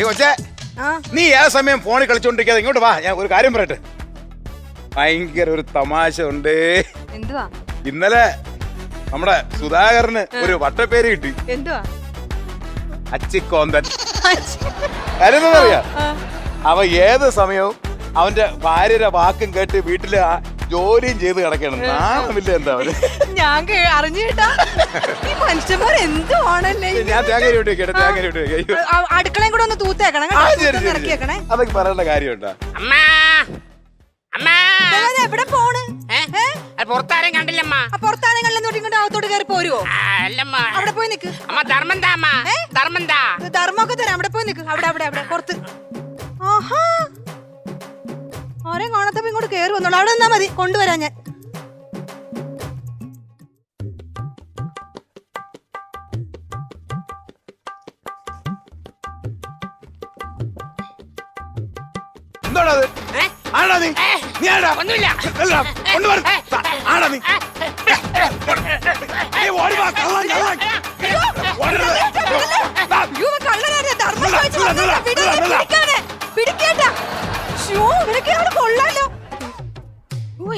കൊച്ചേ, നീ ആ സമയം ഫോണിൽ കളിച്ചോണ്ടിരിക്കാതെ ഇങ്ങോട്ട് വാ, ഞാൻ ഒരു കാര്യം പറയട്ടെ. ഭയങ്കര ഒരു തമാശ ഉണ്ട്. എന്തുവാ? ഇന്നലെ നമ്മുടെ സുധാകരന് ഒരു വട്ടപ്പേര് കിട്ടി. എന്തുവാ? അച്ചിക്കോന്തൻ. അറിയാ, അവ ഏത് സമയവും അവന്റെ ഭാര്യയുടെ വാക്കും കേട്ട് വീട്ടില് ജോലിയും ചെയ്ത് കിടക്കണം. നാണമില്ല എന്താ അവര്. ഞാൻ അറിഞ്ഞു കേട്ടാ, ഈ മനുഷ്യന്മാർ എന്തുവാണല്ലേ. ഞാൻ തേങ്ങ കേട്ടെ, തേങ്ങ അടുക്കളയും കൂടെ ഒന്ന് തൂത്തേക്കണം, ഇറക്കിയേക്കണേ. അതൊക്കെ പറയേണ്ട കാര്യമുണ്ടോ? എവിടെ പോണ്? പുറത്താരും കണ്ടില്ലമ്മ. പുറത്താരും കണ്ടില്ലെന്നോട്ട് ഇങ്ങോട്ട് അകത്തോട്ട് കയറി പോരുവോ? അവിടെ പോയി നിക്ക്. ധർമ്മൊക്കെ തരാം, അവിടെ പോയി നിക്ക്. അവിടെ പുറത്ത്. ആഹാ, ആരെയും കാണാത്തപ്പോ ഇങ്ങോട്ട് കയറി വന്നോളൂ. അവിടെ നിന്നാ മതി, കൊണ്ടുവരാം ഞാൻ. എന്താണത്? ആണോ നീ? നീ ആടാ? ഒന്നുമില്ല. ആണോ നീ?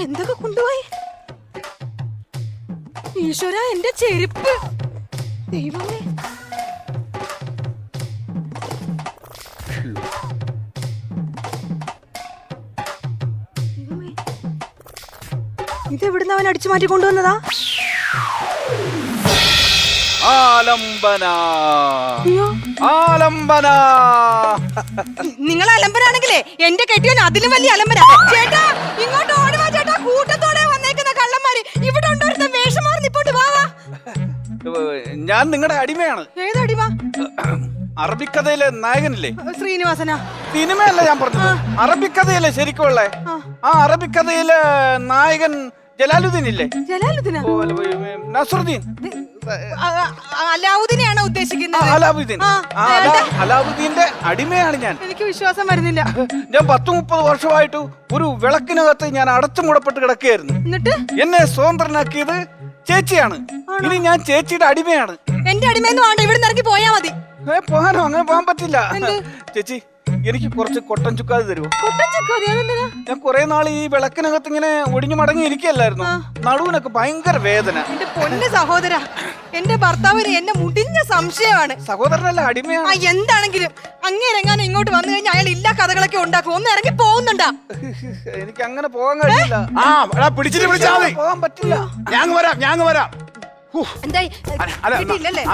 എന്തൊക്കെ കൊണ്ടുപോയി ഈശ്വര, എന്റെ ചെരുപ്പ്. ദൈവമേ, ഇതെവിടുന്ന് അവൻ അടിച്ചു മാറ്റി കൊണ്ടുവന്നതാ? ആലംബന, ആലംബന. നിങ്ങൾ അലമ്പനാണെങ്കിലേ എന്റെ കെട്ടിയോൻ അതിലും വലിയ അലമ്പന. ചേട്ടാ, ഇങ്ങോട്ട് ഓടുവാ ചേട്ടാ. കൂട്ടത്തോടെ വന്നേക്കുന്ന കള്ളന്മാര് ഇവിടെ ഉണ്ടോരുന്ന വേഷം മാറി നിപ്പോട്ട്. വാ. ഞാൻ നിങ്ങളുടെ അടിമയാണ്. ഏതടിമ? അറബിക്കഥയിലെ നായകനില്ലേ ശ്രീനിവാസനാ? സിനിമയല്ല ഞാൻ പറഞ്ഞത്, അറബിക്കഥയിലെ ശരിക്കുള്ള ആ അറബിക്കഥയിലെ നായകൻ ജലാലുദ്ദീൻ ഇല്ലേ? ജലാലുദ്ദീനാ? നസറുദ്ദീൻ. അലാവുദ്ദീനെയാണോ ഉദ്ദേശിക്കുന്നത്? അലാവുദ്ദീൻ. അലാവുദ്ദീന്റെ അടിമയാണ് ഞാൻ. എനിക്ക് വിശ്വാസം വരുന്നില്ല. ഞാൻ 10-30 വർഷമായിട്ട് ഒരു വിളക്കിനകത്ത് ഞാൻ അടച്ചുമൂടപ്പെട്ട് കിടക്കുകയായിരുന്നു. എന്നിട്ട് എന്നെ സ്വതന്ത്രനാക്കിയത് ചേച്ചിയാണ്. ഇനി ഞാൻ ചേച്ചിയുടെ അടിമയാണ്. എന്റെ അടിമയൊന്നും വേണ്ട, ഇവിടെ ഇറങ്ങി പോയാ മതി. പോകാനോ? അങ്ങനെ പോകാൻ പറ്റില്ല. ചേച്ചി, എനിക്ക് കുറച്ച് കൊട്ടൻ ചുക്കാതെ തരുമോ? ഞാൻ കുറെ നാൾ ഈ വിളക്കിനകത്ത് ഇങ്ങനെ ഒടിഞ്ഞു മടങ്ങി ഇരിക്കുകയല്ലായിരുന്നു. നടുവിനൊക്കെ ഭയങ്കര വേദന. എന്റെ പൊന്ന് സഹോദര, എന്റെ ഭർത്താവിന് എന്നെ മുടിഞ്ഞ സംശയമാണ്. സഹോദരനല്ല, അടിമയാണ്. എന്താണെങ്കിലും അങ്ങേരെങ്ങാനും ഇങ്ങോട്ട് വന്നു കഴിഞ്ഞാൽ അയാൾ ഇല്ലാ കഥകളൊക്കെ ഉണ്ടാക്കും. ഒന്ന് ഇറങ്ങി പോകുന്നുണ്ടാ? എനിക്ക് അങ്ങനെ പോകാൻ കഴിയില്ല. പോകാൻ പറ്റില്ല. ഞാൻ വരാം.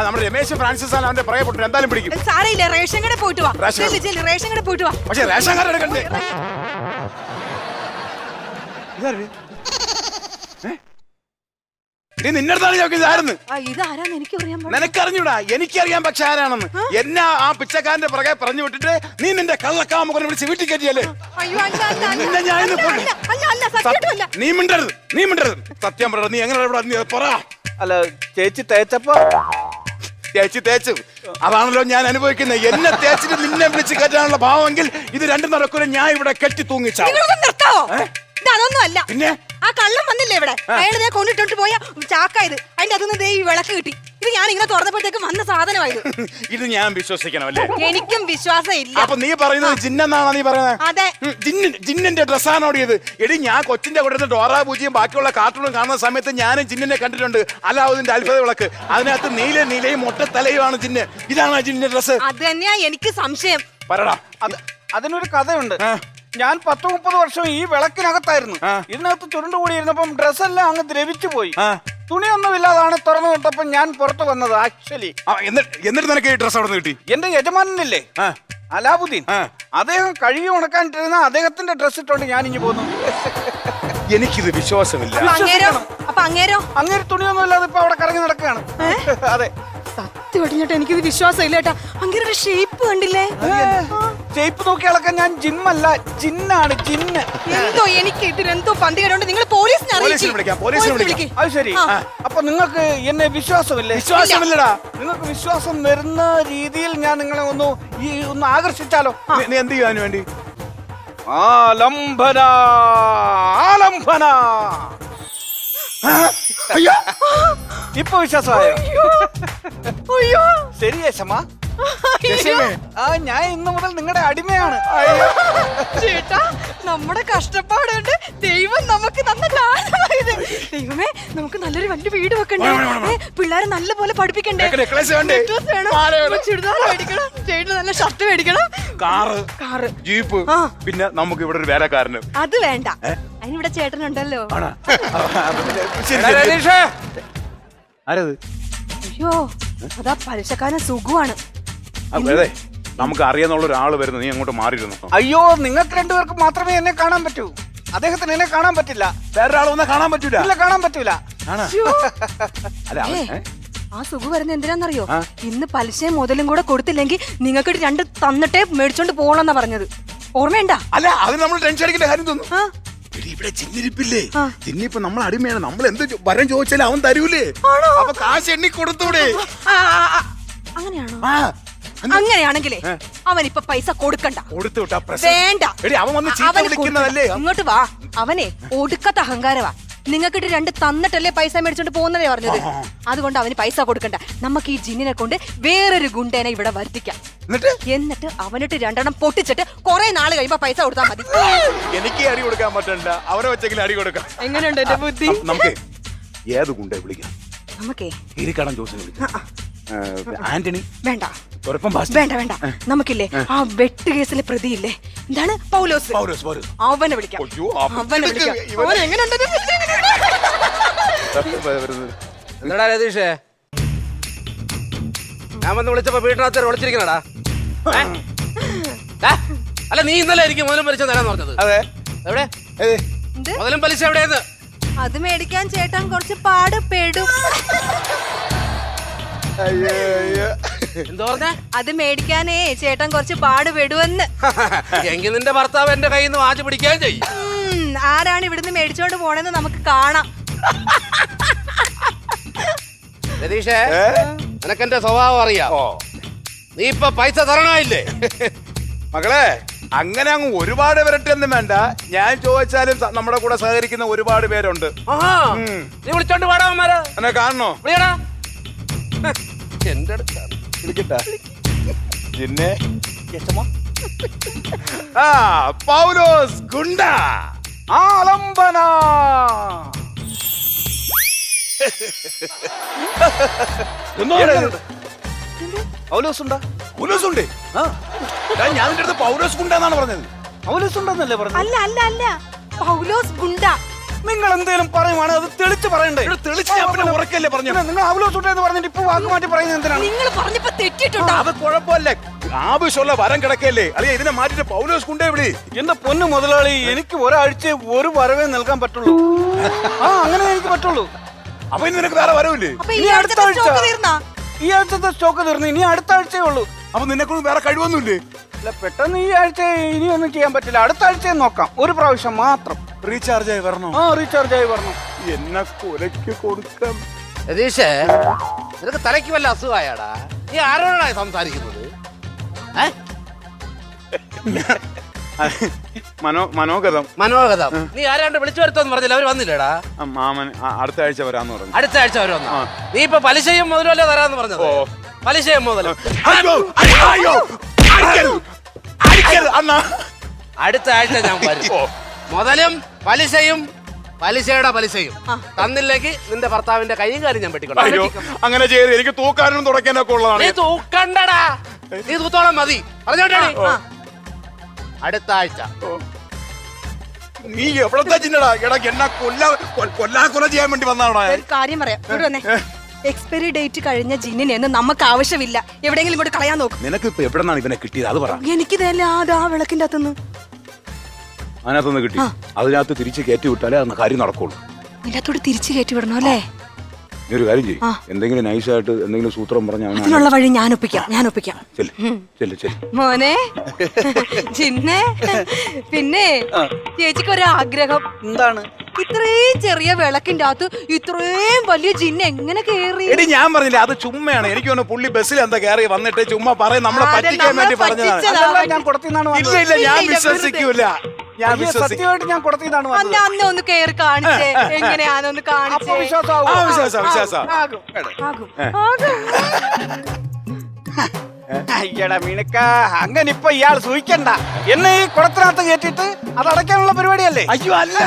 നമ്മുടെ രമേശ് ഫ്രാൻസിസ് ആണ് അവന്റെ പറയപ്പെട്ടു. എന്തായാലും പിടിക്കും. സാരയില്ല, റേഷൻ കടയിൽ പോയിട്ട് വാ. റേഷൻ കടയിൽ പോയിട്ട് വാ. പക്ഷെ റേഷൻ കാർഡ് എടുക്കണ്ടേ? നിന്നടുത്താണ് ചോദിച്ചതായിരുന്നു. ഇതാരാന്ന് എനിക്കറിയാൻ. നിനക്കറിഞ്ഞൂടാ? എനിക്കറിയാം. പക്ഷെ ആരാണെന്ന് എന്നെ ആ പിച്ചക്കാരന്റെ പുറകെ പറഞ്ഞു വിട്ടിട്ട് നീ നിന്റെ കള്ളക്കാമുകനെ വിളിച്ച് വീട്ടിൽ കയറ്റിയല്ലേ? നീ മിണ്ടരുത്. സത്യം പറ, നീ എങ്ങനെ പറ. അല്ല, ചേച്ചി തേച്ചപ്പോ തേച്ചു അതാണല്ലോ ഞാൻ അനുഭവിക്കുന്നത്. എന്നെ തേച്ചിട്ട് നിന്നെ വിളിച്ച് കയറ്റാനുള്ള ഭാവമെങ്കിൽ ഇത് രണ്ടും നടക്കൂല. ഞാൻ ഇവിടെ കെട്ടി തൂങ്ങിച്ചാ. അതൊന്നും അല്ല. പിന്നെ ആ കള്ളം വന്നില്ലേ ഇവിടെ, അയാളെ കൊണ്ടിട്ടോട്ട് പോയ ചാക്കായത്. അതിന്റെ അതൊന്നും ദേ ഈ വിളക്ക് കിട്ടി. ഇത് ഞാൻ ഇങ്ങനെ തുറന്നപ്പോഴത്തേക്ക് വന്ന സാധനമായത്. ഇത് ഞാൻ വിശ്വസിക്കണമല്ലേ? എനിക്കും വിശ്വാസം ഇല്ല. അപ്പൊ നീ പറയുന്നത് ജിന്നെന്നാണോ നീ പറയുന്നത്? അതെ, ജിന്നിന്റെ ഡ്രസ്സാണോ ഇത്? എടി, ഞാൻ കൊച്ചിന്റെ കൂടെ ഡോറാ പൂജിയും ബാക്കിയുള്ള കാർട്ടൂണും കാണുന്ന സമയത്ത് ഞാനും ജിന്നിനെ കണ്ടിട്ടുണ്ട്. അലാവുദ്ദീന്റെ അത്ഭുത വിളക്ക്, അതിനകത്ത് നീലയും മൊട്ടത്തലയുമാണ് ജിന്ന്. ഇതാണോ ജിന്നിന്റെ ഡ്രസ്? അത് തന്നെയാ എനിക്ക് സംശയം. പറടാ. അതിനൊരു കഥയുണ്ട്. ഞാൻ 10-30 വർഷം ഈ വിളക്കിനകത്തായിരുന്നു. ഇതിനകത്ത് ചുരുണ്ടുകൂടി ഇരുന്നപ്പം ഡ്രസ്സെല്ലാം അങ്ങ് ദ്രവിച്ചു പോയി. തുണിയൊന്നുമില്ലാതാണ് തുറന്നു വിട്ടപ്പോ ഞാൻ പുറത്തു വന്നത്. ആക്ച്വലി എന്നിട്ട് നിനക്ക് ഈ ഡ്രസ് അവിടെ കിട്ടി? എന്റെ യജമാനനില്ലേ അലാവുദ്ദീൻ, അദ്ദേഹം കഴുകി ഉണക്കാനിട്ടിരുന്ന അദ്ദേഹത്തിന്റെ ഡ്രസ് ഇട്ടോണ്ട് ഞാൻ ഇനി പോന്നു. എനിക്കിത് വിശ്വാസമില്ല. അങ്ങേര് തുണിയൊന്നും ഇല്ലാതെ ഇപ്പൊ അവിടെ കറങ്ങി നടക്കുകയാണ്. അതെ, സത്യം അടിഞ്ഞിട്ട് എനിക്കിത് വിശ്വാസം ഇല്ല കേട്ടാ. അങ്ങേരുടെ ഷേപ്പ് കണ്ടില്ലേ? ഷേപ്പ് നോക്കി അളക്കാൻ ഞാൻ ജിമ്മല്ല, ജിന്നാണ്. ജിന്ന് എന്തോ എനിക്ക് ഇതിലെന്തോ പന്തികേടുണ്ട്. നിങ്ങൾ പോലീസിനെ വിളിക്കാം. അത് ശരി. അപ്പൊ നിങ്ങൾക്ക് എന്നെ വിശ്വാസമില്ലേ? വിശ്വാസമില്ലടാ. നിങ്ങൾക്ക് വിശ്വാസം വരുന്ന രീതിയിൽ ഞാൻ നിങ്ങളെ ഒന്ന് ആകർഷിച്ചാലോ? നീ എന്ത് ചെയ്യാൻ വേണ്ടി? ആലംബന ആലംബന. അയ്യോ, ഇപ്പൊ വിശ്വാസമായോ? ശരി യശമ്മ, ആ ഞാൻ ഇന്നു മുതൽ നിങ്ങളുടെ അടിമയാണ്. ചേട്ടാ നമ്മുടെ കഷ്ടപ്പാടുണ്ട് ദൈവം നമുക്ക് തന്ന കാലമായത്. ദൈവമേ നമുക്ക് നല്ലൊരു വലിയ വീട് വെക്കണ്ടേ, പിള്ളേരെ നല്ല പോലെ പഠിപ്പിക്കണ്ടേ, ചുരിദാർ മേടിക്കണം, ചേട്ടന് നല്ല ഷർട്ട് മേടിക്കണം, കാറ്, ജീപ്പ്, പിന്നെ നമുക്ക് ഇവിടെ ഒരു വേലക്കാരന്. അത് വേണ്ട, അതിനിവിടെ ചേട്ടനുണ്ടല്ലോ. ആരത്? അയ്യോ അതാ പലിശക്കാരൻ സുഖുവാണ്. അതെ, നമുക്ക് അറിയാന്നുള്ള ഒരാള് വരുന്നു. നീ അങ്ങോട്ട് മാറിയിരുന്നു. അയ്യോ നിങ്ങൾക്ക് രണ്ടുപേർക്ക് മാത്രമേ എന്നെ കാണാൻ പറ്റൂ, അദ്ദേഹത്തിന് എന്നെ കാണാൻ പറ്റില്ല. വേറൊരാളൊന്നും കാണാൻ പറ്റൂല. ഇല്ല, കാണാൻ പറ്റൂല. അല്ല ആ സുഖു വരുന്ന എന്തിനാന്നറിയോ? ഇന്ന് പലിശയും മുതലും കൂടെ കൊടുത്തില്ലെങ്കിൽ നിങ്ങൾക്ക് 2 തന്നിട്ടേ മേടിച്ചോണ്ട് പോകണമെന്നാ പറഞ്ഞത്. ഓർമ്മയുണ്ടാ? അല്ല, അത് നമ്മൾ ടെൻഷൻ അടിക്കേണ്ട കാര്യം തോന്നുന്നു. ഇവിടെ ചിന്നിരിപ്പില്ലേ, ചിന്നിപ്പോ നമ്മൾ അടിമയാണ്. നമ്മൾ എന്ത് വരം ചോദിച്ചാലും അവൻ തരൂലേ. അപ്പൊ കാശ് എണ്ണി കൊടുത്തൂടെ? അങ്ങനെയാണോ? അങ്ങനെയാണെങ്കിലേ അവൻ ഇപ്പൊ പൈസ കൊടുക്കണ്ട. വേണ്ട, അവൻ വന്ന് ചീത്ത വിളിക്കുന്നതല്ലേ. ഇങ്ങോട്ട് വാ. അവനെ ഒടുക്കത്തെ അഹങ്കാരവാ. നിങ്ങൾക്ക് 2 തന്നിട്ടല്ലേ പൈസ മേടിച്ചോണ്ട് പോകുന്നതേ പറഞ്ഞത്. അതുകൊണ്ട് അവന് പൈസ കൊടുക്കണ്ട. നമുക്ക് ഈ ജിന്നിനെ കൊണ്ട് വേറൊരു ഗുണ്ടേനെ ഇവിടെ വരുത്തിക്കാം. എന്നിട്ട് അവനിട്ട് 2 പൊട്ടിച്ചിട്ട് കുറെ നാള് കഴിയുമ്പോ പൈസ കൊടുത്താൽ മതി. എനിക്ക് അടി കൊടുക്കാൻ പറ്റണ്ട, അവരെ വെച്ചെങ്കിലും അടി കൊടുക്കാം. എങ്ങനെയുണ്ട് എന്റെ ബുദ്ധി? നമുക്ക് ഏത് ഗുണ്ടേ വിളിക്കാം? നമുക്കേ ഇരിക്കണം ജോസിനെ വിളിക്കാം. ആന്റണി വേണ്ട, വേണ്ട വേണ്ട. നമുക്കില്ലേ ആ വെട്ട് കേസിലെ പ്രതിയില്ലേ, എന്താണ് പൗലോസ്, അവനെ വിളിക്കാം. എന്താടാ രതീഷേ, ഞാൻ വന്ന് വിളിച്ചപ്പോ വീട്ടിനകത്ത് വിളിച്ചിരിക്കണടാ. അല്ല, നീ ഇന്നലെ എനിക്ക് മുതലും പലിശ തരാന്ന് പറഞ്ഞത്. അതെ, എവിടെ മുതലും പലിശ എവിടെയെന്ന്? അത് മേടിക്കാൻ ചേട്ടൻ കുറച്ച് പാട് പെടും. എന്താ പറഞ്ഞ? അത് മേടിക്കാനേ ചേട്ടൻ കുറച്ച് പാട് പെടുവെന്ന്. എങ്കിൽ നിന്റെ ഭർത്താവ് എന്റെ കയ്യിൽ നിന്ന് വാച്ച് പിടിക്കാൻ ചെയ്യും. ആരാണ് ഇവിടുന്ന് മേടിച്ചോണ്ട് പോണെന്ന് നമുക്ക് കാണാം. രതീഷേ, നിനക്കെന്റെ സ്വഭാവം അറിയാം. നീ ഇപ്പൊ പൈസ തരണമായില്ലേ? മകളെ, അങ്ങനെ അങ്ങ് ഒരുപാട് വരട്ടെന്നും വേണ്ട. ഞാൻ ചോദിച്ചാലും നമ്മുടെ കൂടെ സഹകരിക്കുന്ന ഒരുപാട് പേരുണ്ട്. നീ വിളിച്ചോണ്ട് പാടാവന്മാരെ എന്നെ കാണണോ? വിളിയടാ. എന്റെ അടുത്താണ് പിന്നെ പൗലോസ് ഗുണ്ട ആലംബന. പൗലോസ് ഉണ്ടാ? പൗലോസ് ഉണ്ട്. ഞാൻ നിന്റെ അടുത്ത് പൗലോസ് ഗുണ്ട എന്നാണ് പറഞ്ഞത്. പൗലോസ് ഉണ്ടെന്നല്ലേ പറഞ്ഞത്? അല്ല അല്ല അല്ല, പൗലോസ് ഗുണ്ട. നിങ്ങൾ എന്തേലും പറയുവാണ് അത് തെളിച്ച് പറയണ്ടേ? ഉറക്കല്ലേ പറഞ്ഞു. നിങ്ങൾ പൗലോസ് ഉണ്ട് എന്ന് പറഞ്ഞിട്ട് ഇപ്പൊ വാക്ക് മാറ്റി പറയുന്നത് എന്തിനാണ്? നിങ്ങൾ പറഞ്ഞപ്പോ തെറ്റിട്ടുണ്ടോ? അത് കുഴപ്പമില്ല, ആവശ്യമുള്ള വരം കിടക്കല്ലേ. അല്ലെ ഇതിനെ മാറ്റിട്ട് പൗലോസ് ഗുണ്ടേ വിളി. എന്റെ പൊന്നു മുതലാളി, എനിക്ക് ഒരാഴ്ച ഒരു വരവേ നൽകാൻ പറ്റുള്ളൂ. അങ്ങനെ എനിക്ക് പറ്റുള്ളൂ. അപ്പൊ ഇനി നിനക്ക് വേറെ വരവില്ലേ? ഈ അടുത്ത ആഴ്ചത്തെ സ്റ്റോക്ക് തീർന്നു, ഇനി അടുത്ത ആഴ്ചയേ ഉള്ളൂ. അപ്പൊ നിന്നെക്കൊണ്ട് വേറെ കഴിവൊന്നുമില്ലേ? അല്ല, പെട്ടെന്ന് ഈ ആഴ്ച ഇനിയൊന്നും ചെയ്യാൻ പറ്റില്ല. അടുത്ത ആഴ്ച നോക്കാം, ഒരു പ്രാവശ്യം മാത്രം. റീചാർജ് ആയി വരണോ? റീചാർജ് ആയി വരണം. എന്നെ കൊലയ്ക്ക് കൊടുക്കാം. രതീഷേ, നിനക്ക് തലയ്ക്ക് വല്ല അസുഖമായാടാ? നീ ആരോടാണ് സംസാരിക്കുന്നത്? മനോഗതം. നീ ആരാണ്ട് വിളിച്ചു വരുത്തോന്ന് പറഞ്ഞില്ല, അവര് വന്നില്ലേടാ? മാമൻ അടുത്ത ആഴ്ച വരാന്ന് പറഞ്ഞു. അടുത്ത ആഴ്ച അവര് വന്നു. നീ ഇപ്പൊ പലിശയും മുതലും അല്ലേ തരാന്ന് പറഞ്ഞത്? പലിശയും മുതലും അടുത്ത ആഴ്ച ഞാൻ വരും. മുതലും പലിശയും പലിശയുടെ പലിശയും തന്നില്ലെങ്കിൽ നിന്റെ ഭർത്താവിന്റെ കൈയും കാര്യം ഞാൻ വെട്ടിക്കൊണ്ടു. അങ്ങനെ ചെയ്ത് എനിക്ക് തൂക്കാനും തുടക്കാനൊക്കെ ഉള്ളതാണ്. നീ തൂക്കണ്ടടാ, നീ തൂത്തോളം മതി. പറഞ്ഞോട്ടാണ് അടുത്ത ആഴ്ച. നീ എവിടത്തെ ചിന്നടാ? എടാ, എന്നെ കൊല്ല ചെയ്യാൻ വേണ്ടി വന്നാണോ? ഒരു കാര്യം പറയാം, എക്സ്പയറി ഡേറ്റ് കഴിഞ്ഞ ജിന്നിനെ നമുക്ക് ആവശ്യമില്ല. എവിടെയെങ്കിലും ഇങ്ങോട്ട് കളയാൻ നോക്കും. നിനക്ക് ഇപ്പൊ എവിടെന്നാണ് ഇവനെ കിട്ടിയത്? അത് പറ. എനിക്ക് ആ വിളക്കിന്റെ അകത്തുനിന്ന്. അതിനകത്തുനിന്ന് കിട്ടി. അതിനകത്ത് തിരിച്ച് കയറ്റി വിട്ടാലേ അന്ന് കാര്യം നടക്കുള്ളൂ. ഇതിനകത്തോട് തിരിച്ചു കയറ്റി വിടണോ അല്ലേ? നീ ഒരു കാര്യം ചെയ്യും, എന്തെങ്കിലും നൈസായിട്ട് എന്തെങ്കിലും സൂത്രം പറഞ്ഞാൽ അതിനുള്ള വഴി ഞാൻ ഒപ്പിക്കാം. മോനെ ചിന്നെ, പിന്നെ ചേച്ചിക്ക് ഒരാഗ്രഹം. എന്താണ്? ഇത്രയും ചെറിയ വിളക്കിന്റെ അകത്ത് ഇത്രയും വലിയ ജിന്ന് എങ്ങനെ കേറി? എടി, ഞാൻ പറഞ്ഞില്ല, അത് ചുമ്മയാണ്. എനിക്ക് തോന്നുന്നു പുള്ളി ബസ്സിൽ എന്താ കയറി വന്നിട്ട് ചുമ്മാ പറയും, നമ്മളെ പറ്റിക്കാൻ വേണ്ടി പറഞ്ഞതാണ്. ഞാൻ കൊടുത്തിന്നാണ്. ഇല്ല, ഞാൻ വിശ്വസിക്കൂല. സത്യമായിട്ട് ഞാൻ കൊടുത്തിന്നാണ്. അന്ന് ഒന്ന് കയറി കാണിച്ചേ, എങ്ങനെയാണെന്ന് കാണിച്ചേ. വിശ്വാസം. അയ്യടാ മിണക്ക, അങ്ങനെ ഇപ്പൊ ഇയാൾ സൂഹിക്കണ്ട. എന്നെ ഈ കുളത്തിനകത്ത് കയറ്റിട്ട് അത് അടയ്ക്കാനുള്ള പരിപാടിയല്ലേ? അയ്യോ അല്ല,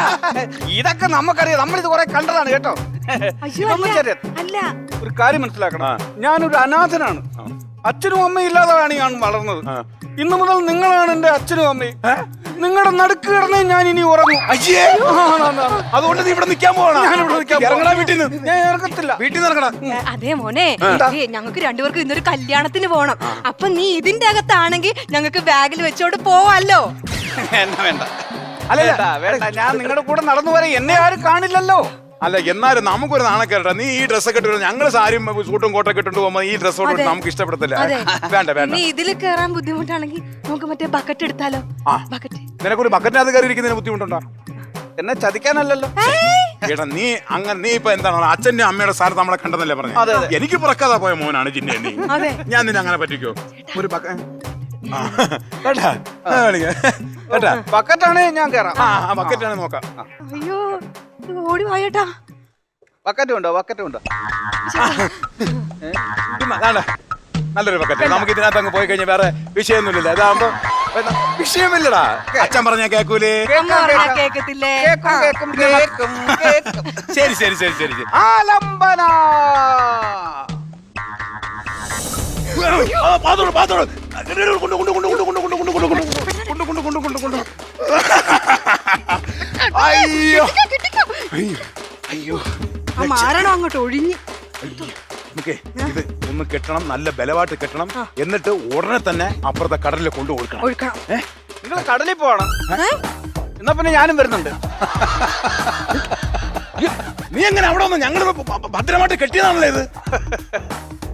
ഇതൊക്കെ നമുക്കറിയാം, നമ്മളിത് കുറെ കണ്ടതാണ് കേട്ടോ. അയ്യോ, ഇതൊന്നും അല്ല, ശരിയല്ല. അല്ല ഒരു കാര്യം മനസ്സിലാക്കണം, ഞാനൊരു അനാഥനാണ്. അച്ഛനും അമ്മയും ഇല്ലാതാണ് ഞാൻ വളർന്നത്. ഇന്നു മുതൽ നിങ്ങളാണ് എന്റെ അച്ഛനും അമ്മയും. നിങ്ങളുടെ നടുക്ക് കിടന്നേ ഞാൻ ഇനി ഉറങ്ങും. അയ്യേ, അതുകൊണ്ട് നീ ഇവിടെ നിൽക്കാൻ പോകണം. ഇറങ്ങടാ വീട്ടിൽ നിന്ന്. ഞാൻ ഇറങ്ങത്തില്ല. വീട്ടിൽ നിന്ന് ഇറങ്ങടാ. അതെ മോനെ, ഞങ്ങൾക്ക് രണ്ടുപേർക്കും ഇന്നൊരു കല്യാണത്തിന് പോണം. അപ്പൊ നീ ഇതിന്റെ അകത്താണെങ്കിൽ ഞങ്ങൾക്ക് ബാഗിൽ വെച്ചോണ്ട് പോവാല്ലോ. എന്നെ വേണ്ട, വേണ്ട, വേണ്ട. ഞാൻ നിങ്ങളുടെ കൂടെ നടന്നു വരെ എന്നെ ആരും കാണില്ലല്ലോ. അല്ല, എന്നാലും നമുക്കൊരു നാണക്കേടാ. നീ ഈ ഡ്രസ്സൊക്കെ ഇട്ടു, ഞങ്ങള് സാരിയും സൂട്ടും കോട്ടൊക്കെ ഇട്ടുകൊണ്ട് പോകുമ്പോ ഈ ഡ്രസ്സോട് നമുക്ക് ഇഷ്ടപ്പെടത്തില്ല. വേണ്ട വേണ്ട. നീ ഇതിൽ കയറാൻ ബുദ്ധിമുട്ടാണെങ്കിൽ നമുക്ക് മറ്റേ ബക്കറ്റ് എടുത്താലോ? ബക്കറ്റ്. നിനക്കൊരു ബക്കറ്റിനകത്ത് കയറി ഇരിക്കുന്നതിന് ബുദ്ധിമുട്ടുണ്ടോ? എന്നെ ചതിക്കാനല്ലല്ലോ. ഏട്ടാ, നീ ഇപ്പൊ എന്താണ് അച്ഛന്റെ അമ്മയുടെ സ്ഥാനത്ത് നമ്മളെ കണ്ടെന്നല്ലേ പറഞ്ഞു? എനിക്ക് പുറക്കാതെ പോയ മോനാണ് ജിന്നെ. നീ ഞാൻ നിന്നെ അങ്ങനെ പറ്റിക്കോ? ഒരു ബക്കറ്റാണ് ഞാൻ കയറാം. ബക്കറ്റാണ് നോക്കാം. അയ്യോ, ഓടി വായേട്ടാ. ബക്കറ്റ് ഉണ്ടോ? ബക്കറ്റ് ഉണ്ടോ? നല്ലൊരു ബക്കറ്റ്. നമുക്ക് ഇതിനകത്ത് അങ്ങ് പോയി കഴിഞ്ഞാൽ വേറെ വിഷയമൊന്നുമില്ല. ഇതാകുമ്പോ വിഷയമില്ലടാ. അച്ഛൻ പറഞ്ഞാ കേക്കൂലേ? കേക്കത്തില്ലേ? ശരി ശരി ശരി ശരി ശരി. ആലംബന. അയ്യോ അയ്യോ, മാറണോ അങ്ങോട്ട് ഒഴിഞ്ഞ്? നമുക്ക് ഇത് ഒന്ന് കെട്ടണം, നല്ല ബലമായിട്ട് കെട്ടണം. എന്നിട്ട് ഉടനെ തന്നെ അപ്പുറത്തെ കടലിൽ കൊണ്ടു കൊടുക്കണം. ഒഴുക്കണം. നിങ്ങൾ കടലിൽ പോകണം. എന്നാ പിന്നെ ഞാനും വരുന്നുണ്ട്. നീ എങ്ങനെ അവിടെ വന്നു? ഞങ്ങൾ ഭദ്രമായിട്ട് കെട്ടിയതാണല്ലോ ഇത്.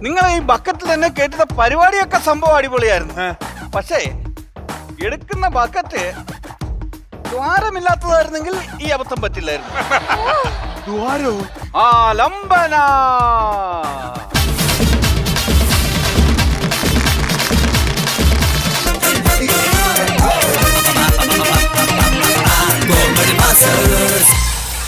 നിങ്ങൾ ഈ ബക്കറ്റിൽ തന്നെ കേട്ടുന്ന പരിപാടിയൊക്കെ സംഭവം അടിപൊളിയായിരുന്നു. പക്ഷേ എടുക്കുന്ന ബക്കറ്റ് ദ്വാരമില്ലാത്തതായിരുന്നെങ്കിൽ ഈ അബദ്ധം പറ്റില്ലായിരുന്നു. ദ്വാരോ? ആലംബന.